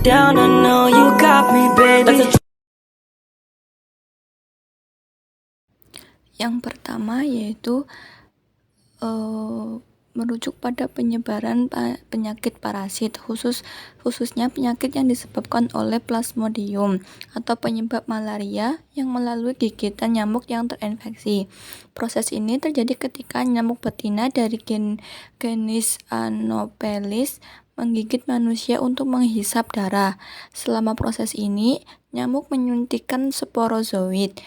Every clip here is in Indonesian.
down, I know you got me, baby. Yang pertama yaitu merujuk pada penyebaran penyakit parasit, khususnya penyakit yang disebabkan oleh Plasmodium atau penyebab malaria yang melalui gigitan nyamuk yang terinfeksi. Proses ini terjadi ketika nyamuk betina dari genus Anopheles menggigit manusia untuk menghisap darah. Selama proses ini, nyamuk menyuntikkan sporozoid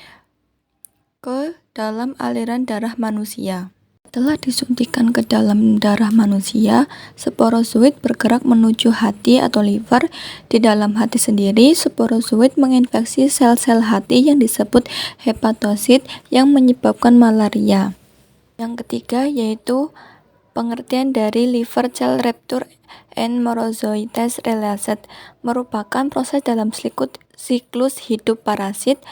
ke dalam aliran darah manusia. Setelah disuntikkan ke dalam darah manusia, sporozoid bergerak menuju hati atau liver. Di dalam hati sendiri, sporozoid menginfeksi sel-sel hati yang disebut hepatosit yang menyebabkan malaria. Yang ketiga yaitu pengertian dari liver cell rupture and morozoites relapse, merupakan proses dalam siklus hidup parasit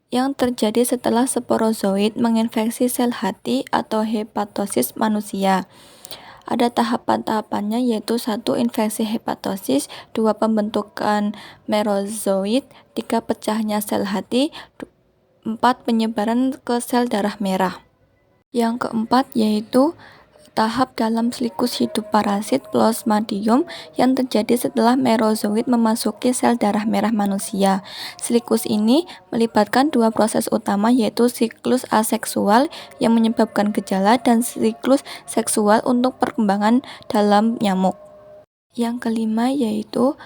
yang terjadi setelah sporozoid menginfeksi sel hati atau hepatosis manusia. Ada tahapan-tahapannya yaitu 1. Infeksi hepatosis, 2. Pembentukan merozoid, 3. Pecahnya sel hati, 4. Penyebaran ke sel darah merah. Yang keempat yaitu tahap dalam siklus hidup parasit Plasmodium yang terjadi setelah merozoid memasuki sel darah merah manusia. Siklus ini melibatkan 2 proses utama yaitu siklus aseksual yang menyebabkan gejala dan siklus seksual untuk perkembangan dalam nyamuk. Yang kelima yaitu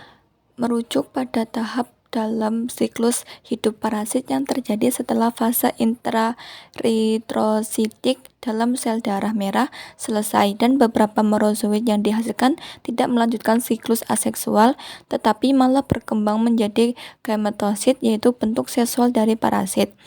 merujuk pada tahap dalam siklus hidup parasit yang terjadi setelah fase intraeritrositik dalam sel darah merah selesai dan beberapa merozoid yang dihasilkan tidak melanjutkan siklus aseksual tetapi malah berkembang menjadi gametosit yaitu bentuk seksual dari parasit.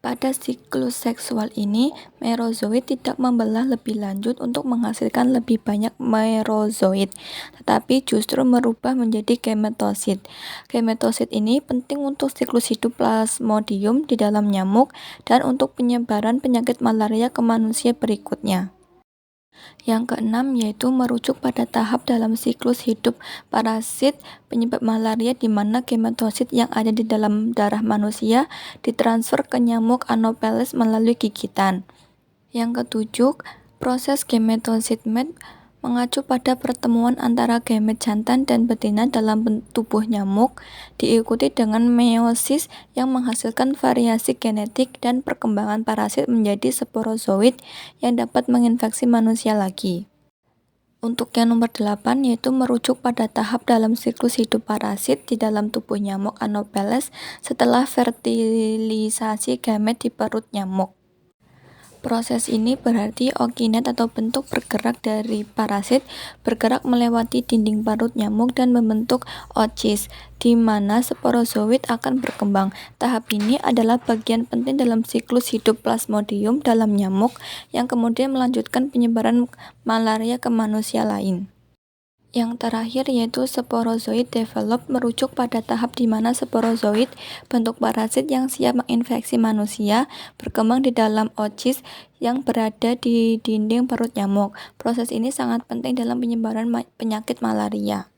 Pada siklus seksual ini, merozoid tidak membelah lebih lanjut untuk menghasilkan lebih banyak merozoid, tetapi justru merubah menjadi gametosit. Gametosit ini penting untuk siklus hidup Plasmodium di dalam nyamuk dan untuk penyebaran penyakit malaria ke manusia berikutnya. Yang keenam yaitu merujuk pada tahap dalam siklus hidup parasit penyebab malaria di mana gametosit yang ada di dalam darah manusia ditransfer ke nyamuk Anopheles melalui gigitan. Yang ketujuh, proses gametosit mengacu pada pertemuan antara gamet jantan dan betina dalam tubuh nyamuk, diikuti dengan meiosis yang menghasilkan variasi genetik dan perkembangan parasit menjadi sporozoid yang dapat menginfeksi manusia lagi. Untuk yang nomor 8 yaitu merujuk pada tahap dalam siklus hidup parasit di dalam tubuh nyamuk Anopheles setelah fertilisasi gamet di perut nyamuk. Proses ini berarti ookinet atau bentuk bergerak dari parasit bergerak melewati dinding parut nyamuk dan membentuk oocyst, di mana sporozoid akan berkembang. Tahap ini adalah bagian penting dalam siklus hidup Plasmodium dalam nyamuk yang kemudian melanjutkan penyebaran malaria ke manusia lain. Yang terakhir yaitu sporozoid develop merujuk pada tahap di mana sporozoid, bentuk parasit yang siap menginfeksi manusia, berkembang di dalam oocyst yang berada di dinding perut nyamuk. Proses ini sangat penting dalam penyebaran penyakit malaria.